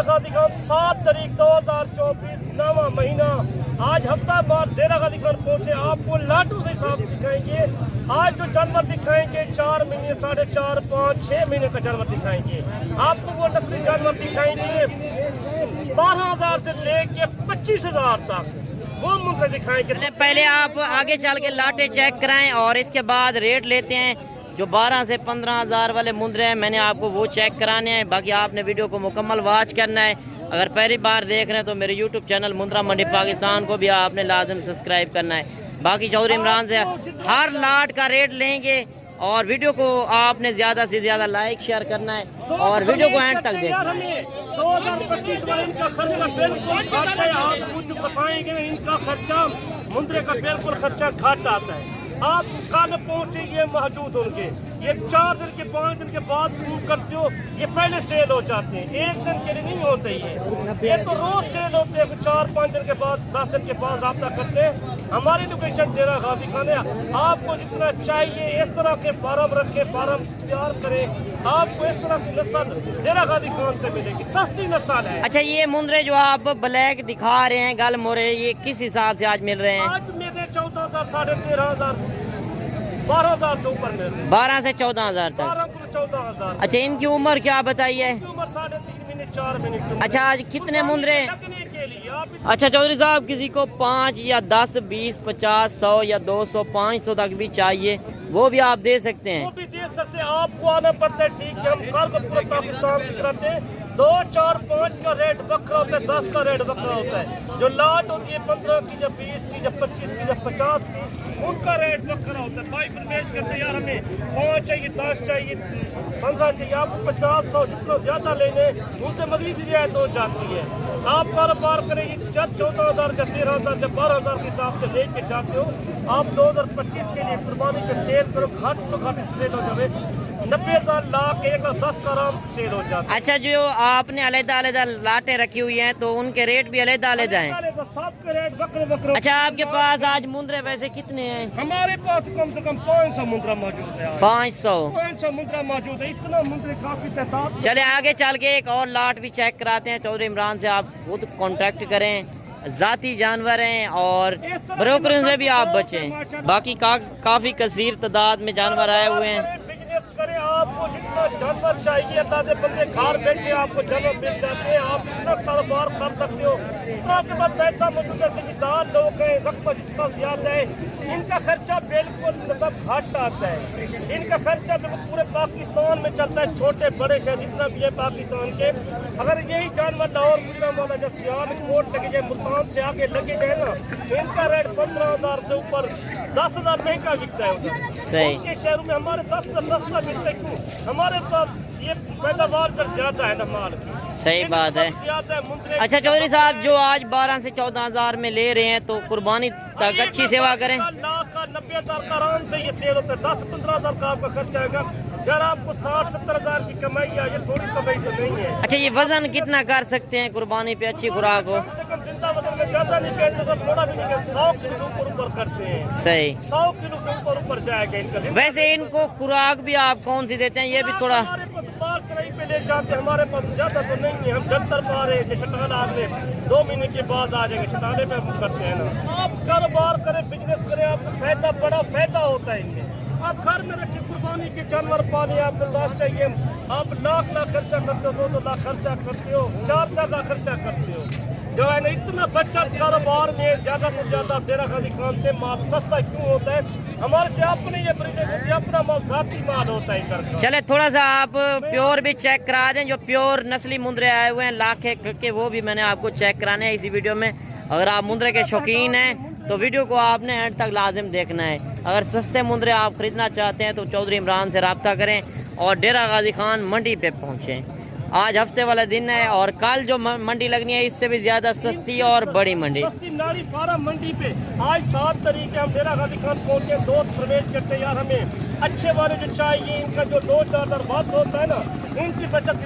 गाजी खान 7 तारीख 2024 9वां महीना। आज हफ्ता बाद डेरा गाजी खान पहुंचे। आपको लाटू से हिसाब दिखाएंगे। आज जो जानवर दिखाएंगे 4 महीने, 4.5, 5, 6 महीने का जानवर दिखाएंगे। आपको वो नस्ली जानवर दिखाएंगे 12,000 से लेके 25,000 तक वो मुंद्रे दिखाएंगे। पहले आप आगे चल के लाटे चेक कराएं और इसके बाद रेट लेते हैं। जो 12 से 15,000 वाले मुंद्रे हैं मैंने आपको वो चेक कराने हैं। बाकी आपने वीडियो को मुकम्मल वॉच करना है। अगर पहली बार देख रहे हैं तो मेरे यूट्यूब चैनल मुंद्रा मंडी पाकिस्तान को भी आपने लाजम सब्सक्राइब करना है। बाकी चौधरी इमरान से हर लाट का रेट लेंगे और वीडियो को आपने ज़्यादा से ज़्यादा लाइक शेयर करना है और वीडियो को एंड तक देखना। 2025 वाले इनका खर्चा बिल्कुल घट है। आप कुछ बताएंगे इनका खर्चा मुंद्रे का बिल्कुल खर्चा घट आता है। आप कल पहुंचेंगे मौजूद उनके। ये 4 दिन के 5 दिन के बाद बुक करते हो, ये पहले सेल हो जाते हैं। एक दिन के लिए नहीं होते ये तो रोज सेल होते हैं। 4-5 दिन के बाद 10 दिन के बाद रब्ता करते हैं। हमारी लोकेशन डेरा गाजी खान है। आपको जितना चाहिए इस तरह के फार्म रखे, फार्म तैयार करें। आपको इस तरह की नस्ल डेरा गाजी खान से मिलेगी, सस्ती नस्ल है। अच्छा, ये मुंद्रे जो आप ब्लैक दिखा रहे हैं गल मोरे, ये किस हिसाब से आज मिल रहे हैं? आज मेरे 14,000, 13,500, 12,000 से ऊपर मिल रहे हैं। 12 से 14,000 तक। 12 से 14,000। अच्छा, इनकी उम्र क्या बताइए? उम्र 3.5 महीने 4 महीने। अच्छा, आज कितने मुंद्रे? लगने के लिए आप अच्छा चौधरी साहब, किसी को 5 या 10, 20, 50, 100 या 200, 500 तक भी चाहिए वो भी आप दे सकते हैं? वो भी दे सकते हैं। आपको आना पड़ता है, ठीक है। हम कल को पूरे पाकिस्तान में कराते हैं। 2, 4, 5 का रेट बकरा होता है, 10 का रेट बकरा होता है। जो लाट होती है 15 की, जब 20 की, जब 25 की, जब 50 की, उनका रेट बकरा होता है। भाई फरमेश करते हैं यार हमें 5 चाहिए, 10 चाहिए, 15 चाहिए। आपको 50, 100 जितना ज्यादा लेने उनसे मजीद रियायत हो जाती है। आप कारोबार करेंगे जब 14,000 का 13,000 जब 12,000 के हिसाब से लेके जाते हो। आप 2025 के लिए कुर्बानी के सेल करो, घट तो घट सेल हो जाए 90,000 लाख 1,10,000 का आराम से सेल हो जाता है। अच्छा, जो आपने अलग-अलग लाटें रखी हुई हैं तो उनके रेट भी अलग-अलग हैं? सबके रेट बकरे। अच्छा, आपके पास आज मुंद्रे वैसे कितने हैं? हमारे पास कम से कम 500 मुंद्रा मौजूद है। 500 मुंद्रा मौजूद है। इतना मुंद्रे काफी तादाद। चले आगे चल के एक और लाट भी चेक कराते हैं। चौधरी इमरान से आप खुद कांटेक्ट करें। ज़ाती जानवर हैं और ब्रोकरों से भी आप बचें। बाकी काफ़ी कसीर तादाद में जानवर आए हुए हैं। बिजनेस करें, आपको जितना जानवर चाहिए ताजे बंदे घर बैठे आपको जानवर मिल जाते हैं। आप इतना कारोबार कर सकते हो। इतना आपके पास पैसा मौजूद है। जिम्मेदार लोग हैं, रकबा जिसका ज्यादा है, इनका खर्चा बिल्कुल मतलब घट आता है। इनका खर्चा बिल्कुल पूरे पाकिस्तान में चलता है। छोटे बड़े शहर जितना भी है पाकिस्तान के, अगर यही जानवर लाहौर गुजरात वाला जैसे सियालकोट लगे जाए, मुल्तान से आगे लगे जाए ना, इनका रेट 15,000 से ऊपर 10,000 महंगा बिकता है उधर। सही उनके शहरों में हमारे 10,000 सस्ता मिलता है। क्यों? हमारे पास ये पैदावार कर ज्यादा है ना माल की। सही बात है। ज्यादा है मुंद्रे। अच्छा चौधरी साहब, जो आज 12 से 14,000 में ले रहे हैं तो कुर्बानी तक अच्छी सेवा करें। लाख का 90,000 का आराम से ये सेल होता है। 10-15,000 का आपका खर्चा आएगा। यार आपको 60-70,000 की कमाई है, ये थोड़ी कमाई तो नहीं है। अच्छा, ये वजन कितना कर सकते हैं कुर्बानी पे अच्छी खुराक हो? कम से कम जिंदा वजन में ज्यादा नहीं कहते सर, थोड़ा भी नहीं कहते, 100 किलो से ऊपर करते हैं। सही, 100 किलो से ऊपर जाएगा इनका। वैसे इनको खुराक भी आप कौन सी देते हैं? ये भी थोड़ा हमारे पास बाल चढ़ाई पे ले जाते हैं। हमारे पास ज्यादा तो नहीं है। हम जंतर पा रहे हैं, शटाला आगे 2 महीने के बाद आ जाएंगे। शटाले में हम करते हैं ना। आप कारोबार करें, बिजनेस करें, आपको फायदा, बड़ा फायदा होता है इनमें। आप घर में रखिए कुर्बानी के जानवर पाले। आपको 10 चाहिए, आप लाख खर्चा करते हो, 2-2 लाख खर्चा करते हो, 4 लाख खर्चा करते हो। जो है ना, इतना बचत कारोबार में ज्यादा से ज्यादा डेरा गाजी खान से माल सस्ता क्यों होता है? हमारे से अपने ये ब्रिजेज होती है, अपना माल ज़ाती माल होता है इधर का। चले थोड़ा सा आप प्योर भी चेक करा दें। जो प्योर नस्ली मुंद्रे आए हुए हैं लाखे के, वो भी मैंने आपको चेक कराने हैं इसी वीडियो में। अगर आप मुंद्रे के शौकीन हैं तो वीडियो को आपने एंड तक लाजिम देखना है। अगर सस्ते मुंद्रे आप खरीदना चाहते हैं तो चौधरी इमरान से रब्ता करें और डेरा गाजी खान मंडी पे पहुँचें। आज हफ्ते वाला दिन है और कल जो मंडी लगनी है इससे भी ज्यादा सस्ती और बड़ी मंडी, सस्ती नाड़ी फार्म मंडी पे आज 7 तारीख है। हम डेरा गाजी खान पहुँचे, 2 प्रवेश करते हैं। यार हमें अच्छे वाले जो चाहिए, इनका जो 2-4 बाद होता है ना, इनकी बचत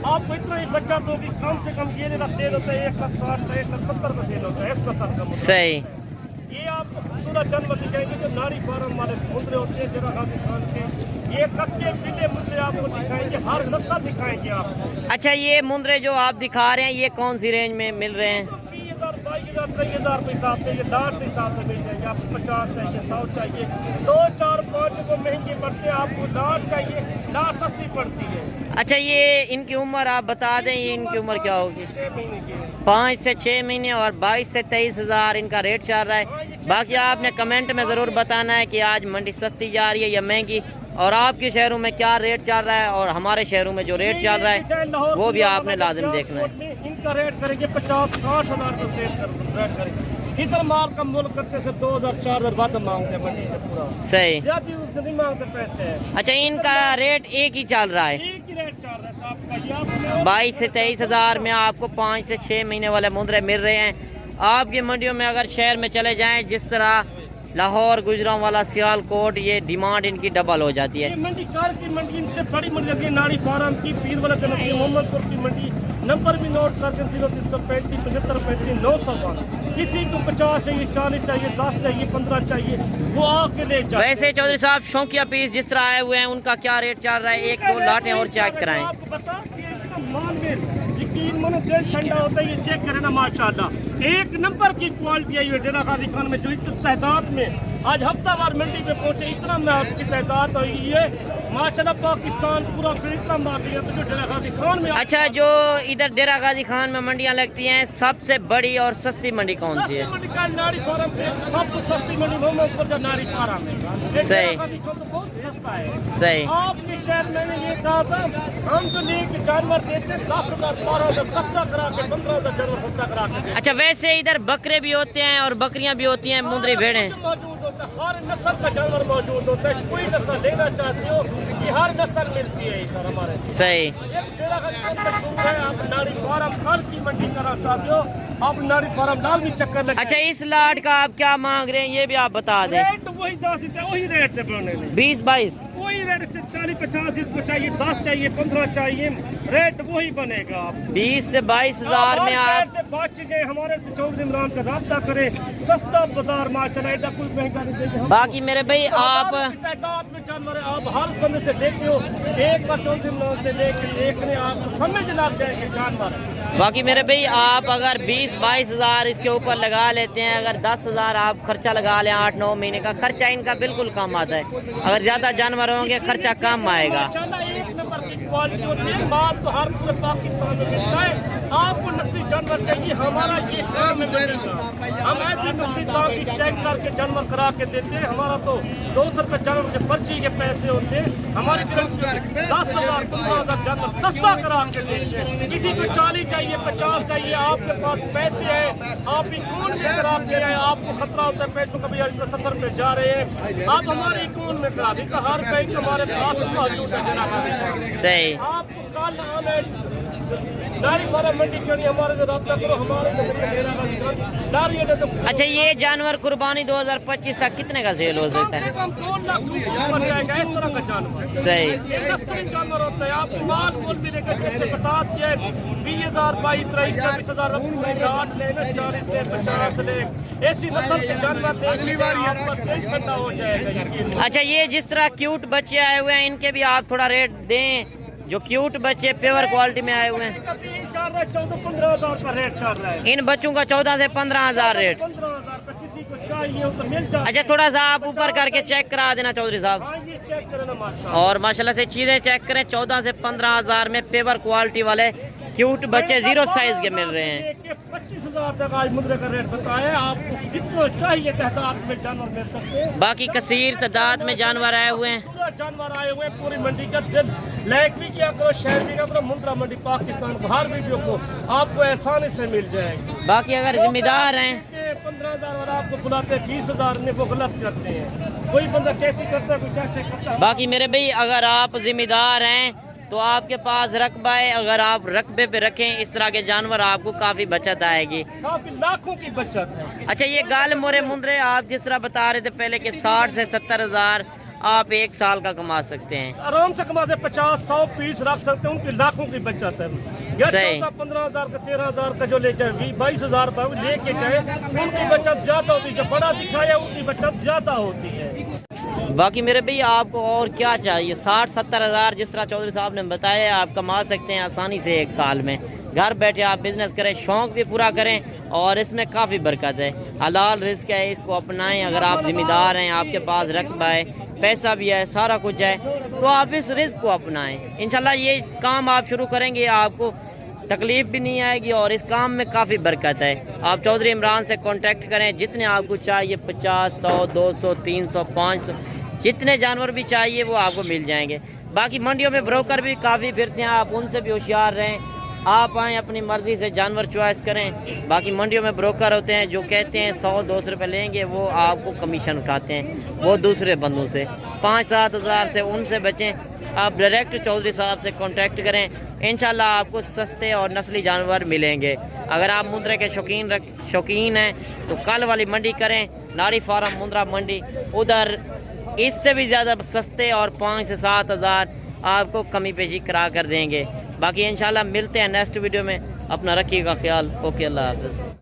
आपको इतना ही बचत होगी। कम से कम ये सेल होता है 1,60,000 का, 1,70,000 का सेल होता है। इस नस्ल का सही। ये आप आपको खूबसूरत जानवर दिखाएंगे जो नारी फार्म वाले मुंद्रे होते हैं डेरा गाजी खान के। ये कच्चे पीले मुंद्रे आपको दिखाएंगे, हर नस्ल दिखाएंगे आपको। अच्छा, ये मुंद्रे जो आप दिखा रहे हैं ये कौन सी रेंज में मिल रहे हैं? 20,000, 22,000, 23,000 के हिसाब से, ये दांत के हिसाब से मिल जाएंगे आपको। 50 चाहिए, 100 चाहिए, 2, 4, 5 रुपये महंगी पड़ते हैं आपको। दांत चाहिए, दांत सस्ती पड़ती है। अच्छा, ये इनकी उम्र आप बता दें, ये इनकी उम्र क्या होगी? 6 महीने की है। 5 से 6 महीने और 22 से 23,000 इनका रेट चल रहा है। बाकी आपने कमेंट में ज़रूर बताना है कि आज मंडी सस्ती जा रही है या महंगी, और आपके शहरों में क्या रेट चल रहा है और हमारे शहरों में जो रेट चल रहा है वो भी आपने लाजिम देखना है। इनका रेट करेंगे 50-60 हज़ार का सेल रेट करेंगे। इधर माल का मोल करते से 2,000-4,000 बाद मांगते हैं मंडी में पूरा। सही। नहीं मांगते पैसे। अच्छा, इनका रेट एक ही चल रहा है, एक ही रेट चल रहा है साहब का। 22 से 23,000 में आपको 5 से 6 महीने वाले मुंद्रे मिल रहे हैं। आपकी मंडियों में अगर शहर में चले जाएं, जिस तरह लाहौर, गुजरांवाला, सियालकोट, ये डिमांड इनकी डबल हो जाती है। ये मंडी कार की मंडी इनसे बड़ी मंडी लगी है, नाड़ी फार्म की, पीर वाला जनक की, मोहम्मदपुर की मंडी। नंबर भी नोट करके 0335 7535 912। किसी को 50 चाहिए, 40 चाहिए, 10 चाहिए, 15 चाहिए, वो आके ले जाए। वैसे चौधरी साहब, शौकिया पीस जिस तरह आए हुए हैं उनका क्या रेट चल रहा है? 1-2 लाटें और चेक कराएं। आपको बता कि इसका माल में यकीन मानो दिल ठंडा होता है। ये चेक करें ना, माशाल्लाह एक नंबर की क्वालिटी आई है डेरा गाजी खान में। जो इस तादाद में आज हफ्तावार मंडी पे पहुंचे, इतना में आपकी तादाद हुई है माशाल्लाह। पाकिस्तान पूरा फिर इतना मार दिया तो जो डेरा गाजी खान में। अच्छा, जो इधर डेरा गाजी खान में मंडियां लगती हैं, सबसे बड़ी और सस्ती मंडी कौन सी है? मंडी का नारी फार्म पे सबसे सस्ती मंडी मोहम्मदपुर का नारी फार्म है। सही। डेरा गाजी खान तो बहुत सस्ता है। सही। आपके शहर मैंने ये कहा था, हम तो लेके जानवर देते 10,000, 12,000 सस्ता करा के, 15,000 जानवर सस्ता करा के। अच्छा, वैसे इधर बकरे भी होते हैं और बकरियां भी होती हैं, मुंद्री भेड़ें मौजूद होता है, हर नस्ल का जानवर मौजूद होता है। कोई नस्ल लेना चाहते हो कि हर नस्ल मिलती है इधर हमारे। सही। एक डेरा गाजी खान मशहूर है। आप नारी फार्म कल की मंडी करना चाहते हो, आप नारी फार्म लाल भी चक्कर लगे। अच्छा, इस लाट का आप क्या मांग रहे हैं ये भी आप बता दें। रेट वही 10 वही रेट से बनाने में 20-22 वही रेट से 40-50 इसको चाहिए, 10 चाहिए, 15 चाहिए, रेट वही बनेगा। आप 20 से 22,000 में आप से बच गए। हमारे से चौधरी इमरान का राब्ता करें, सस्ता बाजार माशाल्लाह, ऐसा कोई महंगा नहीं देंगे। बाकी मेरे भाई आप तादाद में जानवर है, आप हर बंदे से देखते हो, एक बार चौधरी इमरान से लेके देखने आपको समझ लग जाएंगे जानवर। बाकी मेरे भाई आप अगर 20-22 हज़ार इसके ऊपर लगा लेते हैं, अगर 10,000 आप खर्चा लगा लें 8-9 महीने का खर्चा इनका बिल्कुल कम आता है। अगर ज़्यादा जानवर होंगे खर्चा कम आएगा। एक नंबर की क्वालिटी होती है। माल तो हर पूरे पाकिस्तान में मिलता है। आपको नस्ली जानवर चाहिए, हमारा ये काम है मंडी का। हम ऐसी नस्ली दाम की चेक करके जानवर करा के देते हैं। हमारा तो 200 रुपये जानवर के पर्ची के पैसे होते हैं। हमारी तरफ 10,000, 15,000 जानवर सस्ता करा के देते हैं। किसी को 40 चाहिए, 50 चाहिए, आपके पास पैसे हैं, आप भी कौन लेकर आपके आए, आपको खतरा होता है पैसों का, भैया इस सफर में जा रहे हैं, आप हमारे अकाउंट में करा दें। हर बैंक हमारे पास मौजूद है। सही। आपको कल आने नारी फार्म मंडी के लिए हमारे से रब्ता करो, हमारे अच्छा, ये जानवर कुर्बानी 2025 तक कितने का सेल हो सकता है? 2 लाख रुपये जाएगा इस तरह का जानवर। सही। ये नस्ली जानवर होता है। आप माल मोल भी लेकर जैसे बता दिए 20,000, 22,000, 24,000 लाट लेना, 40 से 50 ले, ऐसी नस्ल के जानवर ठंडा हो जाएगा। अच्छा, ये जिस तरह क्यूट बच्चे आए हुए हैं इनके भी आप थोड़ा रेट दें, जो क्यूट बच्चे पेवर क्वालिटी में आए हुए हैं। 14-15 हज़ार का रेट चल रहा है। इन बच्चों का 14 से 15 हज़ार रेट। 15,000 का किसी को चाहिए हो तो मिल जाए। अच्छा, थोड़ा सा आप ऊपर करके चेक करा देना चौधरी साहब। हाँ, ये चेक करें ना माशाल्लाह। और माशाल्लाह से चीजें चेक करें। 14 से 15 हज़ार में पेवर क्वालिटी वाले क्यूट बच्चे 0 साइज के मिल रहे हैं। 25,000 तक आज मुद्रे का रेट बताया। आपको कितना चाहिए तादाद में जानवर मिल सकते हैं। बाकी कसीर तादाद में जानवर आए हुए हैं। पूरा जानवर आए हुए हैं। पूरी मंडी का दिल लाइक भी किया करो, शेयर भी किया करो। मुंद्रा मंडी पाकिस्तान को हर वीडियो को आपको आसानी से मिल जाएगी। बाकी अगर जिम्मेदार हैं 15,000 और आपको बुलाते 20,000 में, वो गलत करते हैं। कोई बंदा कैसे करता है, कोई कैसे करता है। बाकी मेरे भाई अगर आप जिम्मेदार हैं तो आपके पास रकबा है, अगर आप रकबे पे रखें इस तरह के जानवर आपको काफ़ी बचत आएगी, काफी लाखों की बचत है। अच्छा, ये गाल मोरे मुंद्रे आप जिस तरह बता रहे थे पहले कि 60 से 70 हज़ार آپ 1 سال کا کما سکتے ہیں؟ आराम से कमाते 50-100 पीस रख सकते हैं, उनकी लाखों की बचत है। या सही। 14-15 हज़ार का 13 हज़ार का जो ले जाए 20-22 हज़ार रुपये लेके जाए, उनकी बचत ज्यादा होती है। जो बड़ा दिखाया उनकी बचत ज्यादा होती है। बाकी मेरे भैया आपको और क्या चाहिए? 60-70 हज़ार जिस तरह चौधरी साहब ने बताया आप कमा सकते हैं आसानी से 1 साल में। घर बैठे आप बिजनेस करें, शौक भी पूरा करें और इसमें काफ़ी बरकत है। हलाल रिस्क है, इसको अपनाएं। अगर आप ज़िम्मेदार हैं, आपके पास रकबा है, पैसा भी है, सारा कुछ है, तो आप इस रिस्क को अपनाएं। इंशाल्लाह ये काम आप शुरू करेंगे, आपको तकलीफ भी नहीं आएगी और इस काम में काफ़ी बरकत है। आप चौधरी इमरान से कांटेक्ट करें, जितने आपको चाहिए 50, 100, 200, 300, 500 जितने जानवर भी चाहिए वो आपको मिल जाएंगे। बाकी मंडियों में ब्रोकर भी काफ़ी फिरते हैं, आप उनसे भी होशियार रहें। आप आएँ, अपनी मर्ज़ी से जानवर चॉइस करें। बाकी मंडियों में ब्रोकर होते हैं जो कहते हैं 100-200 रुपये लेंगे, वो आपको कमीशन उठाते हैं, वो दूसरे बंदों से। 5-7 हज़ार से उनसे बचें। आप डायरेक्ट चौधरी साहब से कांटेक्ट करें, इंशाल्लाह आपको सस्ते और नस्ली जानवर मिलेंगे। अगर आप मुंद्रे के शौकीन हैं तो कल वाली मंडी करें, नारी फार्म मुंद्रा मंडी, उधर इससे भी ज़्यादा सस्ते और 5 से 7 हज़ार आपको कमी पेशी करा कर देंगे। बाकी इंशाल्लाह मिलते हैं नेक्स्ट वीडियो में। अपना रखिएगा ख्याल। ओके, अल्लाह हाफ़िज़।